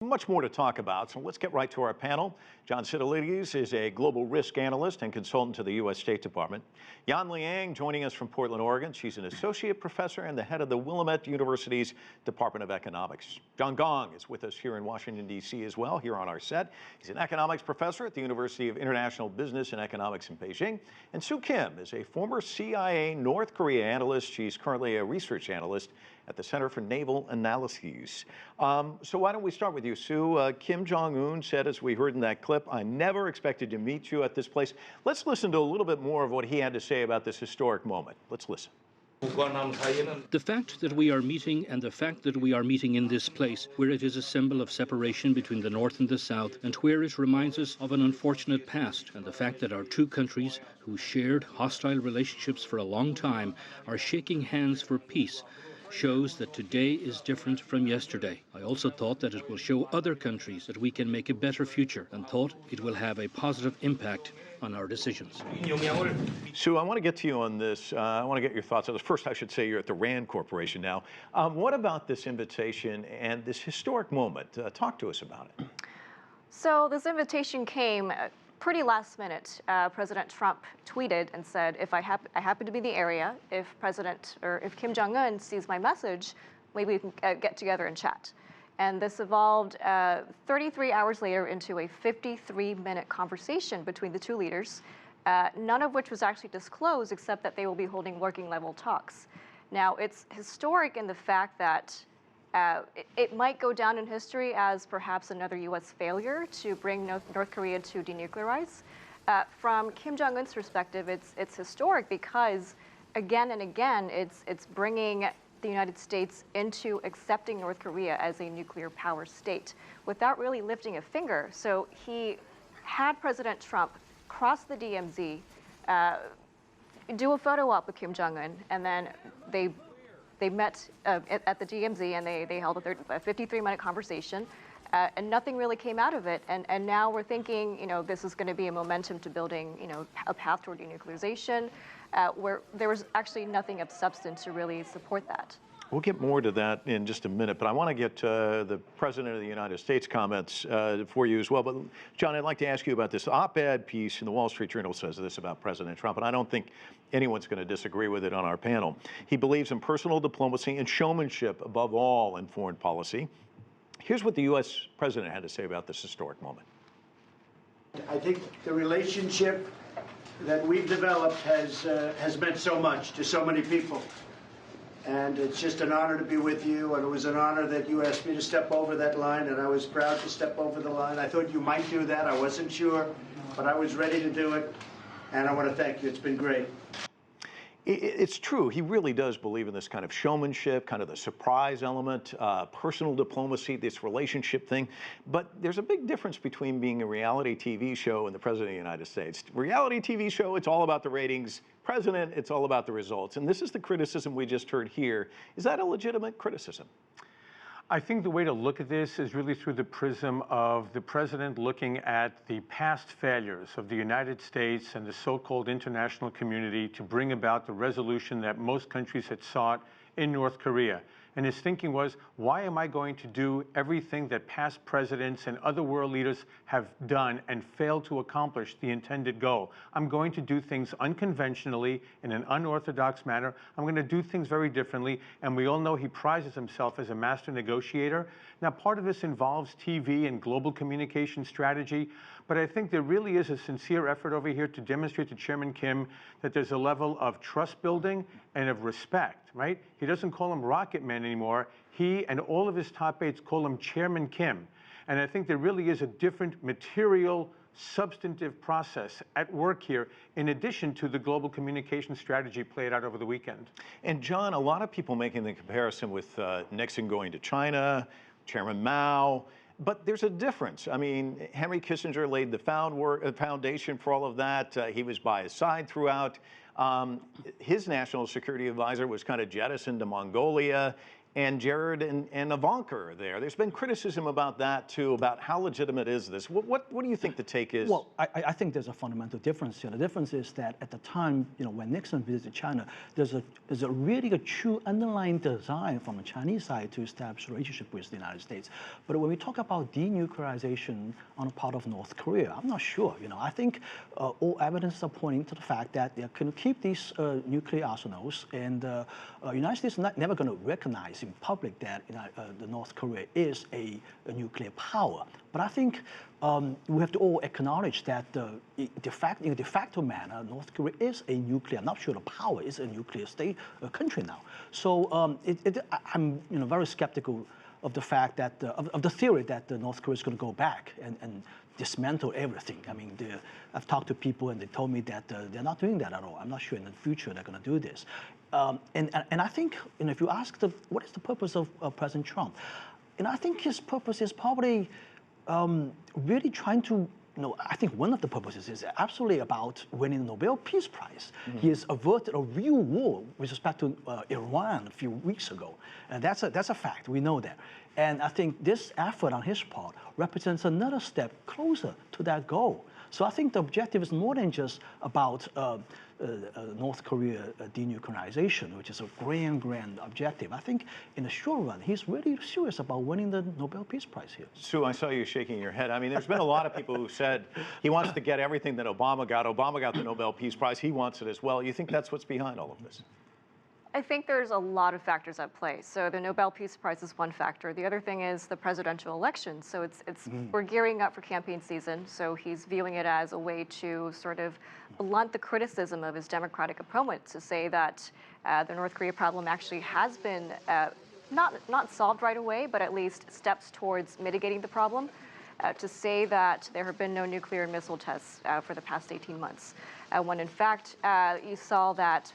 Much more to talk about, so let's get right to our panel. John Sitilides is a global risk analyst and consultant to the U.S. State Department. Liang joining us from Portland, Oregon. She's an associate professor and the head of the Willamette University's Department of Economics. Gong is with us here in Washington, D.C. as well, here on our set. He's an economics professor at the University of International Business and Economics in Beijing. And Soo Kim is a former CIA North Korea analyst. She's currently a research analyst at the Center for Naval Analyses. So why don't we start with you, Soo? Kim Jong-un said, as we heard in that clip, I never expected to meet you at this place. Let's listen to a little bit more of what he had to say about this historic moment. Let's listen. The fact that we are meeting and the fact that we are meeting in this place, where it is a symbol of separation between the North and the South, and where it reminds us of an unfortunate past, and the fact that our two countries, who shared hostile relationships for a long time, are shaking hands for peace, shows that today is different from yesterday. I also thought that it will show other countries that we can make a better future, and thought it will have a positive impact on our decisions. Soo, I want to get to you on this. I want to get your thoughts on this. First, I should say you're at the RAND Corporation now. What about this invitation and this historic moment? Talk to us about it. So this invitation came pretty last minute. President Trump tweeted and said, if I happen to be in the area, if Kim Jong-un sees my message, maybe we can get together and chat. And this evolved 33 hours later into a 53-minute conversation between the two leaders, none of which was actually disclosed except that they will be holding working level talks. Now, it's historic in the fact that it might go down in history as perhaps another U.S. failure to bring North Korea to denuclearize. From Kim Jong-un's perspective, it's historic because again and again, it's bringing the United States into accepting North Korea as a nuclear power state without really lifting a finger. So he had President Trump cross the DMZ, do a photo op with Kim Jong-un, and then they met at the DMZ and they held a 53-minute conversation, and nothing really came out of it. And now we're thinking, this is going to be a momentum to building, a path toward denuclearization, where there was actually nothing of substance to really support that. We'll get more to that in just a minute, but I want to get the President of the United States comments for you as well. But John, I'd like to ask you about this op-ed piece in the Wall Street Journal says this about President Trump, and I don't think anyone's going to disagree with it on our panel. He believes in personal diplomacy and showmanship above all in foreign policy. Here's what the U.S. President had to say about this historic moment. I think the relationship that we've developed has meant so much to so many people. And it's just an honor to be with you, and it was an honor that you asked me to step over that line, and I was proud to step over the line. I thought you might do that. I wasn't sure, but I was ready to do it, and I want to thank you. It's been great. It's true. He really does believe in this kind of showmanship, kind of the surprise element, personal diplomacy, this relationship thing. But there's a big difference between being a reality TV show and the President of the United States. Reality TV show, it's all about the ratings. President, it's all about the results. And this is the criticism we just heard here. Is that a legitimate criticism? I think the way to look at this is really through the prism of the president looking at the past failures of the United States and the so-called international community to bring about the resolution that most countries had sought in North Korea. And his thinking was, why am I going to do everything that past presidents and other world leaders have done and failed to accomplish the intended goal? I'm going to do things unconventionally, in an unorthodox manner. I'm going to do things very differently. And we all know he prizes himself as a master negotiator. Now, part of this involves TV and global communication strategy. But I think there really is a sincere effort over here to demonstrate to Chairman Kim that there's a level of trust building and of respect, right? He doesn't call him Rocket Man anymore. He and all of his top aides call him Chairman Kim. And I think there really is a different material, substantive process at work here, in addition to the global communication strategy played out over the weekend. And John, a lot of people making the comparison with Nixon going to China, Chairman Mao. But there's a difference. I mean, Henry Kissinger laid the foundation for all of that. He was by his side throughout. His national security advisor was kind of jettisoned to Mongolia. and Jared and Ivanka are there. There's been criticism about that too, about how legitimate is this? What do you think the take is? Well, I think there's a fundamental difference here. The difference is that at the time, when Nixon visited China, there's a true underlying design from the Chinese side to establish a relationship with the United States. But when we talk about denuclearization on the part of North Korea, I'm not sure. I think all evidence are pointing to the fact that they can keep these nuclear arsenals, and the United States is never going to recognize in public that the North Korea is a nuclear power. But I think we have to all acknowledge that in a de facto manner, North Korea is a nuclear, I'm not sure the power is a nuclear state country now. So I'm very skeptical of the fact that, of the theory that North Korea is going to go back and dismantle everything. I mean, I've talked to people and they told me that they're not doing that at all. I'm not sure in the future they're going to do this. And I think, if you ask what is the purpose of President Trump, I think his purpose is probably really trying to, I think one of the purposes is absolutely about winning the Nobel Peace Prize. Mm-hmm. He has averted a real war with respect to Iran a few weeks ago. And that's a fact, we know that. And I think this effort on his part represents another step closer to that goal. So I think the objective is more than just about North Korea denuclearization, which is a grand objective. I think in the short run, he's really serious about winning the Nobel Peace Prize here. Sue, I saw you shaking your head. I mean, there's been a lot of people who said he wants to get everything that Obama got. Obama got the Nobel Peace Prize. He wants it as well. You think that's what's behind all of this? I think there's a lot of factors at play. So the Nobel Peace Prize is one factor. The other thing is the presidential election. So we're gearing up for campaign season. So he's viewing it as a way to sort of blunt the criticism of his Democratic opponent, to say that the North Korea problem actually has been not solved right away, but at least steps towards mitigating the problem. To say that there have been no nuclear and missile tests for the past 18 months. When in fact, you saw that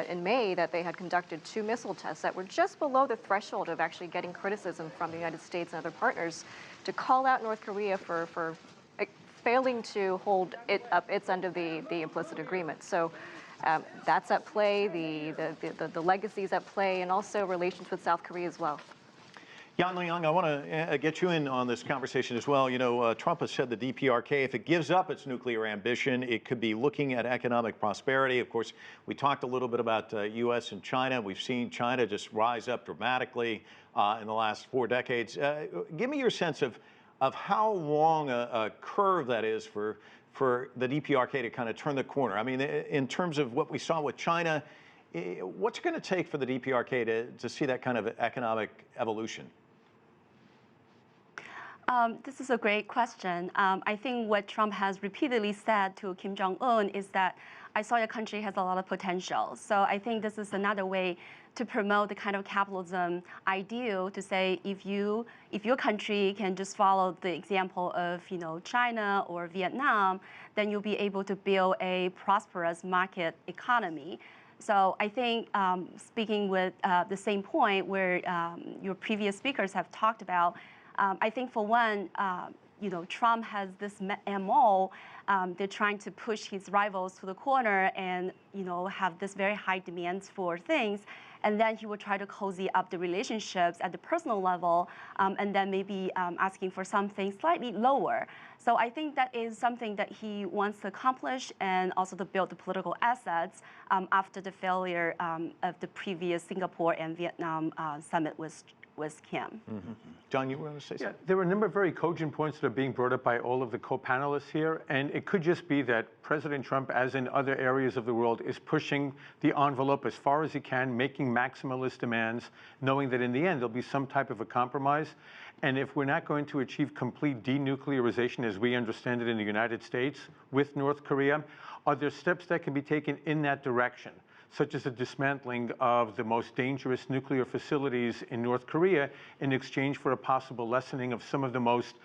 in May that they had conducted 2 missile tests that were just below the threshold of actually getting criticism from the United States and other partners, to call out North Korea for failing to hold its end of the implicit agreement. So that's at play, the legacies at play, and also relations with South Korea as well. Yan Liang, I want to get you in on this conversation as well. Trump has said the DPRK, if it gives up its nuclear ambition, it could be looking at economic prosperity. Of course, we talked a little bit about U.S. and China. We've seen China just rise up dramatically in the last 4 decades. Give me your sense of how long a curve that is for the DPRK to kind of turn the corner. I mean, in terms of what we saw with China, what's it going to take for the DPRK to see that kind of economic evolution? This is a great question. I think what Trump has repeatedly said to Kim Jong-un is that I saw your country has a lot of potential. So I think this is another way to promote the kind of capitalism ideal, to say if your country can just follow the example of China or Vietnam, then you'll be able to build a prosperous market economy. So I think speaking with the same point where your previous speakers have talked about, I think for one, Trump has this MO. They're trying to push his rivals to the corner and have this very high demands for things, and then he will try to cozy up the relationships at the personal level, and then maybe asking for something slightly lower. So I think that is something that he wants to accomplish, and also to build the political assets after the failure of the previous Singapore and Vietnam summit with Kim. Mm-hmm. John, you were going to say something? Yeah, there were a number of very cogent points that are being brought up by all of the co-panelists here, and it could just be that President Trump, as in other areas of the world, is pushing the envelope as far as he can, making maximalist demands, knowing that in the end there'll be some type of a compromise. And if we're not going to achieve complete denuclearization as we understand it in the United States with North Korea, are there steps that can be taken in that direction, such as the dismantling of the most dangerous nuclear facilities in North Korea in exchange for a possible lessening of some of the most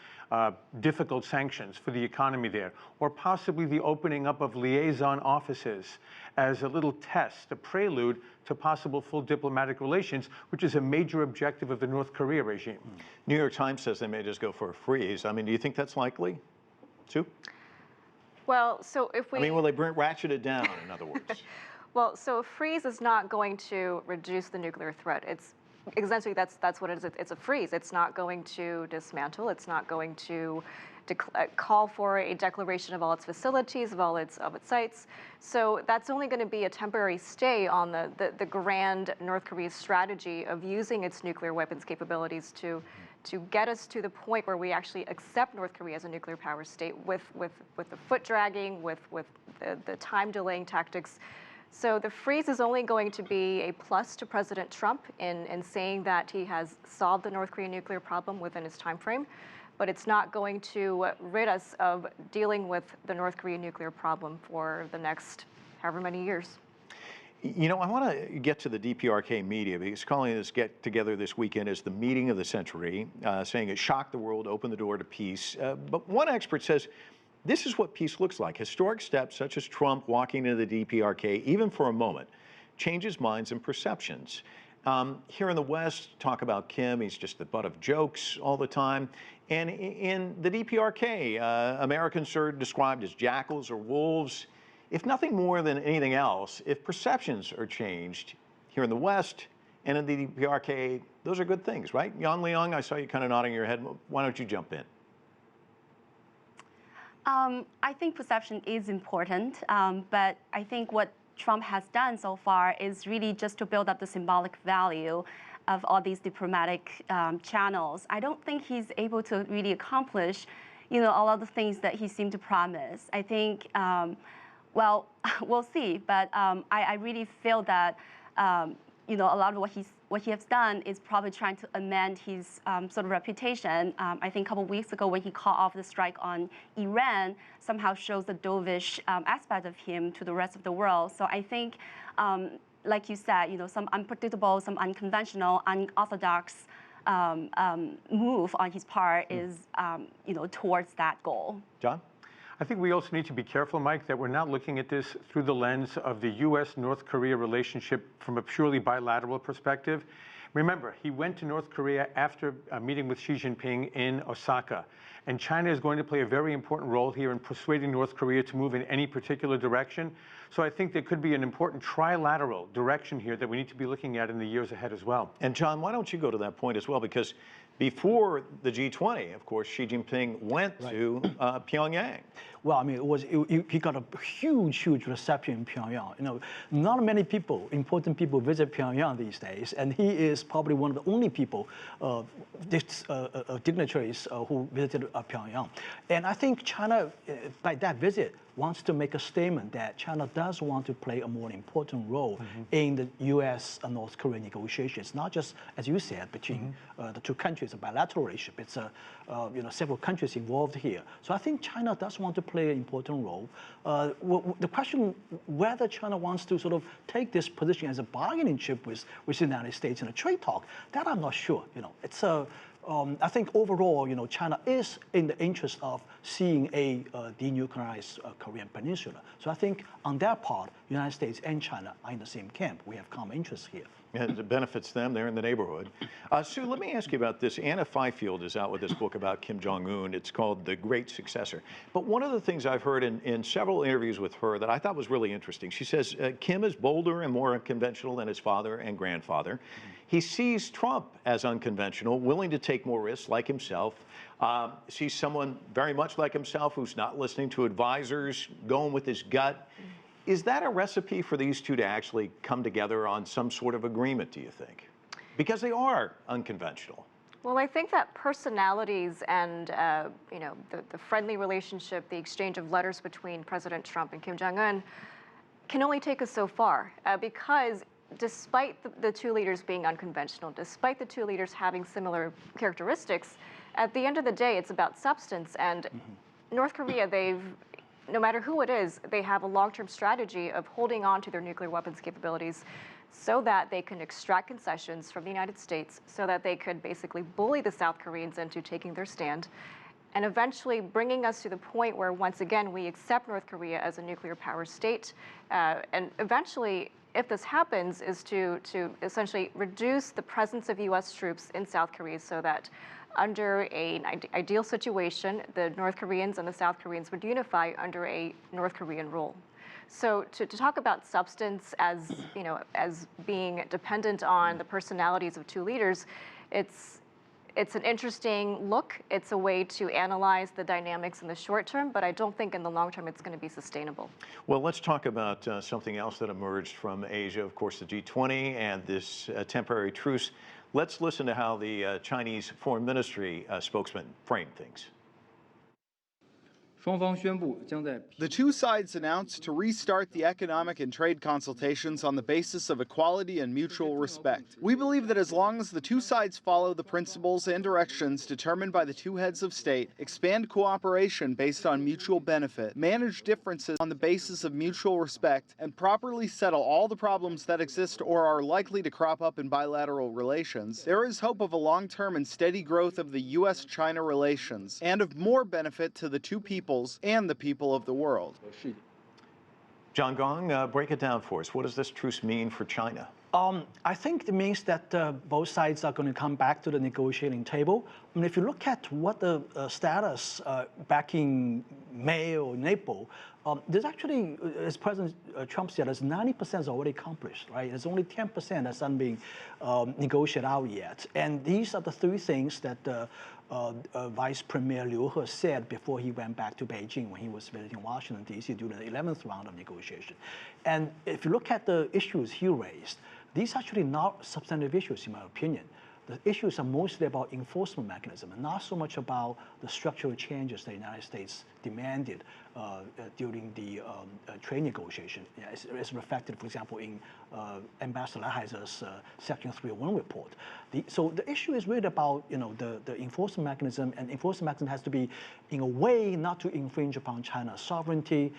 difficult sanctions for the economy there, or possibly the opening up of liaison offices as a little test, a prelude to possible full diplomatic relations, which is a major objective of the North Korea regime. New York Times says they may just go for a freeze. I mean, do you think that's likely? Sue? Well, so if we... I mean, will they ratchet it down, in other words? Well, so a freeze is not going to reduce the nuclear threat. It's essentially that's what it is. It's a freeze. It's not going to dismantle. It's not going to call for a declaration of all its facilities, of its sites. So that's only going to be a temporary stay on the grand North Korea strategy of using its nuclear weapons capabilities to get us to the point where we actually accept North Korea as a nuclear power state with the foot dragging, with the time delaying tactics. So the freeze is only going to be a plus to President Trump in saying that he has solved the North Korean nuclear problem within his time frame, but it's not going to rid us of dealing with the North Korean nuclear problem for the next however many years. You know, I want to get to the DPRK media because calling this get together this weekend is the meeting of the century, saying it shocked the world, opened the door to peace. But one expert says this is what peace looks like. Historic steps such as Trump walking into the DPRK, even for a moment, changes minds and perceptions. Here in the West, talk about Kim, he's just the butt of jokes all the time. And in the DPRK, Americans are described as jackals or wolves. If nothing more than anything else, if perceptions are changed here in the West and in the DPRK, those are good things, right? Liang, I saw you kind of nodding your head. Why don't you jump in? I think perception is important, but I think what Trump has done so far is really just to build up the symbolic value of all these diplomatic channels. I don't think he's able to really accomplish, all of the things that he seemed to promise. I think, well, we'll see, but I really feel that, a lot of what he has done is probably trying to amend his sort of reputation. I think a couple of weeks ago when he called off the strike on Iran, somehow shows the dovish aspect of him to the rest of the world. So I think, like you said, some unpredictable, some unconventional, unorthodox move on his part is, towards that goal. John? I think we also need to be careful, Mike, that we're not looking at this through the lens of the U.S.-North Korea relationship from a purely bilateral perspective. Remember, he went to North Korea after a meeting with Xi Jinping in Osaka. And China is going to play a very important role here in persuading North Korea to move in any particular direction. So I think there could be an important trilateral direction here that we need to be looking at in the years ahead as well. And John, why don't you go to that point as well? Because before the G20, of course, Xi Jinping went to Pyongyang. Well, I mean, he got a huge reception in Pyongyang. Not many people, important people, visit Pyongyang these days, and he is probably one of the only people, dignitaries who visited Pyongyang. And I think China, by that visit, wants to make a statement that China does want to play a more important role in the U.S. and North Korea negotiations, not just, as you said, between the two countries, a bilateral relationship. It's several countries involved here. So I think China does want to play an important role. The question whether China wants to sort of take this position as a bargaining chip with the United States in a trade talk, that I'm not sure. It's a I think overall, China is in the interest of seeing a denuclearized Korean peninsula. So I think on that part, United States and China are in the same camp. We have common interests here. And it benefits them. They're in the neighborhood. Sue, let me ask you about this. Anna Fifield is out with this book about Kim Jong-un. It's called The Great Successor. But one of the things I've heard in several interviews with her that I thought was really interesting, she says Kim is bolder and more unconventional than his father and grandfather. He sees Trump as unconventional, willing to take more risks like himself, sees someone very much like himself who's not listening to advisors, going with his gut. Is that a recipe for these two to actually come together on some sort of agreement, do you think? Because they are unconventional. Well, I think that personalities and the friendly relationship, the exchange of letters between President Trump and Kim Jong-un can only take us so far because despite the two leaders being unconventional, despite the two leaders having similar characteristics, at the end of the day, it's about substance. And North Korea, no matter who it is, they have a long-term strategy of holding on to their nuclear weapons capabilities so that they can extract concessions from the United States, so that they could basically bully the South Koreans into taking their stand, and eventually bringing us to the point where, once again, we accept North Korea as a nuclear power state. And eventually, if this happens, is to essentially reduce the presence of U.S. troops in South Korea so that under an ideal situation, the North Koreans and the South Koreans would unify under a North Korean rule. So to talk about substance as, as being dependent on the personalities of two leaders, it's an interesting look. It's a way to analyze the dynamics in the short term, but I don't think in the long term it's going to be sustainable. Well, let's talk about something else that emerged from Asia, of course, the G20 and this temporary truce. Let's listen to how the Chinese Foreign Ministry spokesman framed things. The two sides announced to restart the economic and trade consultations on the basis of equality and mutual respect. We believe that as long as the two sides follow the principles and directions determined by the two heads of state, expand cooperation based on mutual benefit, manage differences on the basis of mutual respect, and properly settle all the problems that exist or are likely to crop up in bilateral relations, there is hope of a long-term and steady growth of the U.S.-China relations and of more benefit to the two peoples and the people of the world. John Gong, break it down for us. What does this truce mean for China? I think it means that both sides are going to come back to the negotiating table. I mean, if you look at what the status back in May or in April, there's actually, as President Trump said, there's 90% is already accomplished, right? There's only 10% that's not being negotiated out yet. And these are the three things that Vice Premier Liu He said before he went back to Beijing when he was visiting Washington, D.C. during the 11th round of negotiation. And if you look at the issues he raised, these are actually not substantive issues, in my opinion. The issues are mostly about enforcement mechanism and not so much about the structural changes the United States demanded during the trade negotiation, as reflected, for example, in Ambassador Leiser's Section 301 report. So the issue is really about the enforcement mechanism, and enforcement mechanism has to be, in a way, not to infringe upon China's sovereignty,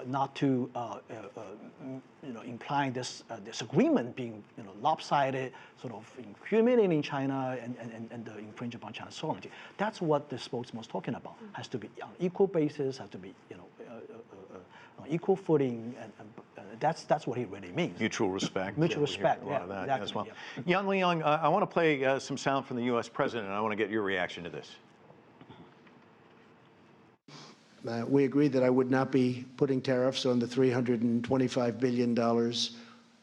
not to implying this agreement being lopsided, sort of humiliating China and the infringe upon China's sovereignty. That's what the spokesman was talking about. Has to be on equal basis, has to be on equal footing, and that's what he really means. Mutual respect. Mutual respect, A lot of that exactly, as well. yeah. Yan Liang, I want to play some sound from the U.S. president, and I want to get your reaction to this. We agreed that I would not be putting tariffs on the $325 billion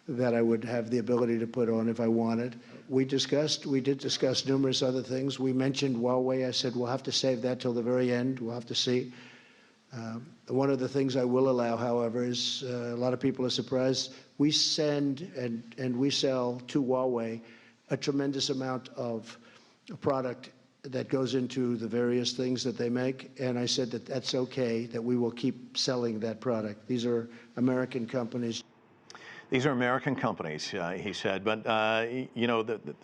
that I would have the ability to put on if I wanted. We did discuss numerous other things. We mentioned Huawei. I said we'll have to save that till the very end. We'll have to see. One of the things I will allow, however, is a lot of people are surprised. We send and we sell to Huawei a tremendous amount of product that goes into the various things that they make, and I said that that's okay, that we will keep selling that product. These are American companies. These are American companies, he said. But, I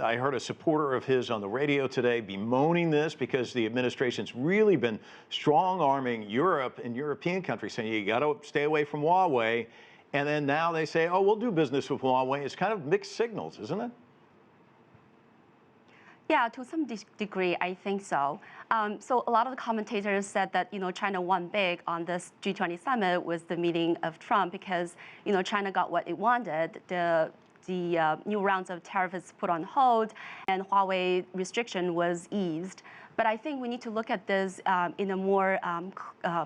heard a supporter of his on the radio today bemoaning this because the administration's really been strong-arming Europe and European countries, saying you got to stay away from Huawei. And then now they say, oh, we'll do business with Huawei. It's kind of mixed signals, isn't it? Yeah, to some degree, I think so. So a lot of the commentators said that China won big on this G20 summit with the meeting of Trump because China got what it wanted. The new rounds of tariffs put on hold, and Huawei restriction was eased. But I think we need to look at this in a more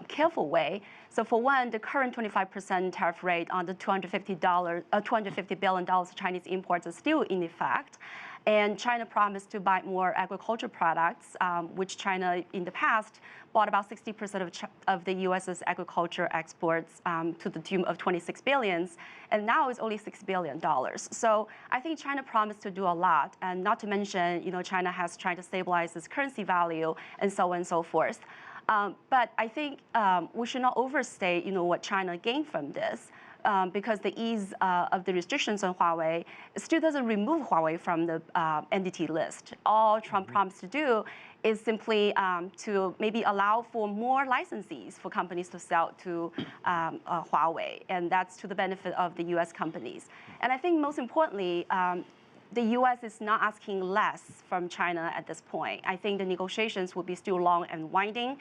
careful way. So for one, the current 25% tariff rate on the $250 billion Chinese imports is still in effect. And China promised to buy more agriculture products, which China in the past bought about 60% of the U.S.'s agriculture exports to the tune of $26 billion, and now it's only $6 billion. So I think China promised to do a lot, and not to mention, China has tried to stabilize its currency value and so on and so forth. But I think we should not overstate, what China gained from this. Because the ease of the restrictions on Huawei still doesn't remove Huawei from the entity list. All Trump promised to do is simply to maybe allow for more licensees for companies to sell to Huawei, and that's to the benefit of the U.S. companies. And I think most importantly, the U.S. is not asking less from China at this point. I think the negotiations will be still long and winding.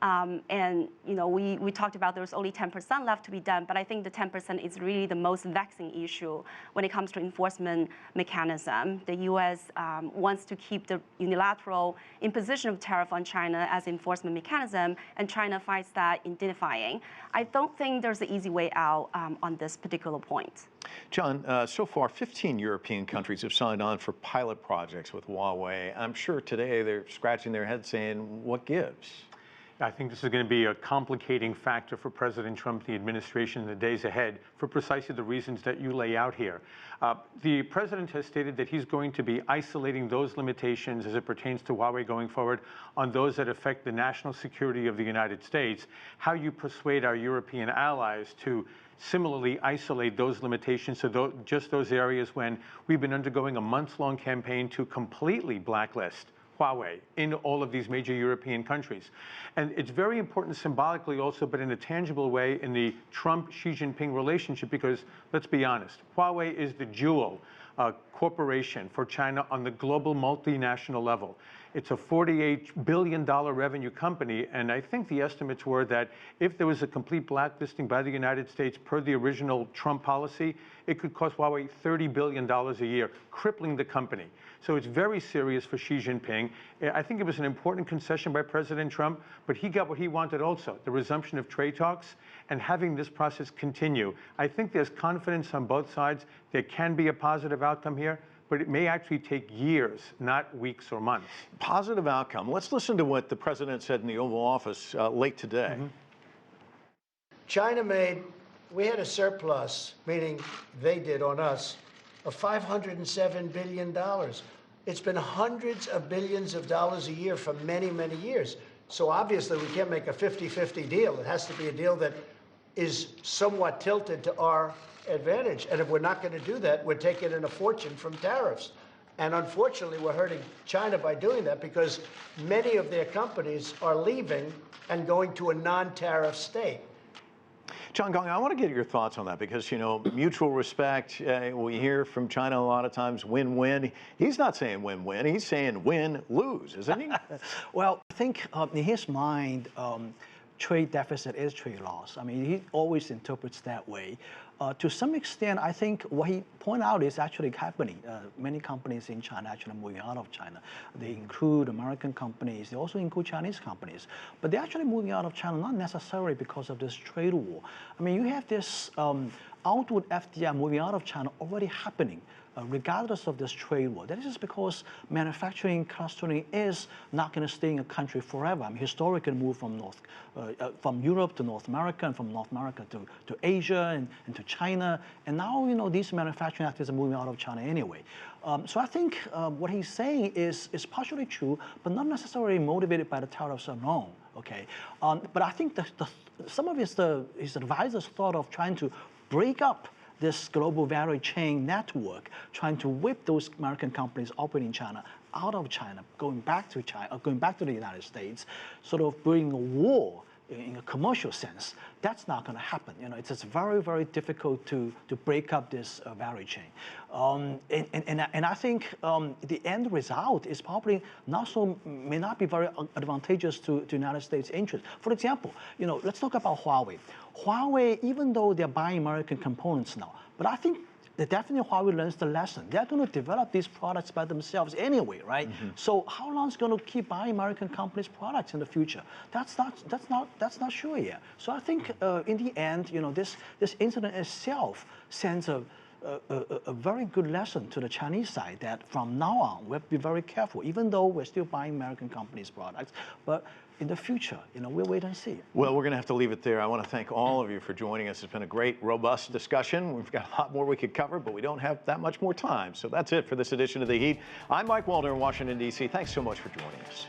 And we talked about there's only 10% left to be done, but I think the 10% is really the most vexing issue when it comes to enforcement mechanism. The U.S. Wants to keep the unilateral imposition of tariff on China as enforcement mechanism, and China finds that identifying. I don't think there's an easy way out on this particular point. John, so far 15 European countries have signed on for pilot projects with Huawei. I'm sure today they're scratching their heads saying, what gives? I think this is going to be a complicating factor for President Trump, the administration, in the days ahead for precisely the reasons that you lay out here. The president has stated that he's going to be isolating those limitations as it pertains to Huawei going forward on those that affect the national security of the United States. How you persuade our European allies to similarly isolate those limitations to just those areas when we've been undergoing a months-long campaign to completely blacklist Huawei in all of these major European countries. And it's very important symbolically also, but in a tangible way, in the Trump-Xi Jinping relationship, because let's be honest, Huawei is the jewel corporation for China on the global multinational level. It's a $48 billion revenue company, and I think the estimates were that if there was a complete blacklisting by the United States per the original Trump policy, it could cost Huawei $30 billion a year, crippling the company. So it's very serious for Xi Jinping. I think it was an important concession by President Trump, but he got what he wanted also, the resumption of trade talks and having this process continue. I think there's confidence on both sides. There can be a positive outcome here, but it may actually take years, not weeks or months. Positive outcome. Let's listen to what the president said in the Oval Office late today. China we had a surplus, meaning they did on us, of $507 billion. It's been hundreds of billions of dollars a year for many, many years. So obviously we can't make a 50-50 deal. It has to be a deal that is somewhat tilted to our advantage. And if we're not going to do that, we're taking in a fortune from tariffs. And unfortunately, we're hurting China by doing that because many of their companies are leaving and going to a non-tariff state. John Gong, I want to get your thoughts on that because, mutual respect, we hear from China a lot of times win-win. He's not saying win-win, he's saying win-lose, isn't he? Well, I think in his mind, trade deficit is trade loss. I mean, he always interprets that way. To some extent, I think what he pointed out is actually happening. Many companies in China actually moving out of China. They include American companies. They also include Chinese companies. But they're actually moving out of China not necessarily because of this trade war. I mean, you have this outward FDI moving out of China already happening. Regardless of this trade war. That is because manufacturing clustering is not going to stay in a country forever. I mean, historically moved from Europe to North America, and from North America to Asia and to China. And now, these manufacturing activities are moving out of China anyway. So I think what he's saying is partially true, but not necessarily motivated by the tariffs alone. Okay, but I think some of his advisors thought of trying to break up this global value chain network, trying to whip those American companies operating in China out of China, going back to China, going back to the United States, sort of bringing a war in a commercial sense. That's not going to happen. It's just very, very difficult to break up this value chain. And I think the end result is probably may not be very advantageous to United States interests. For example, let's talk about Huawei. Huawei, even though they're buying American components now, but I think definitely Huawei learns the lesson. They're going to develop these products by themselves anyway, right? So how long is going to keep buying American companies' products in the future? That's not sure yet. So I think in the end, this incident itself sends a very good lesson to the Chinese side that from now on we have to be very careful, even though we're still buying American companies' products, but in the future, we'll wait and see. Well, we're going to have to leave it there. I want to thank all of you for joining us. It's been a great, robust discussion. We've got a lot more we could cover, but we don't have that much more time. So that's it for this edition of The Heat. I'm Mike Waldner in Washington, D.C. Thanks so much for joining us.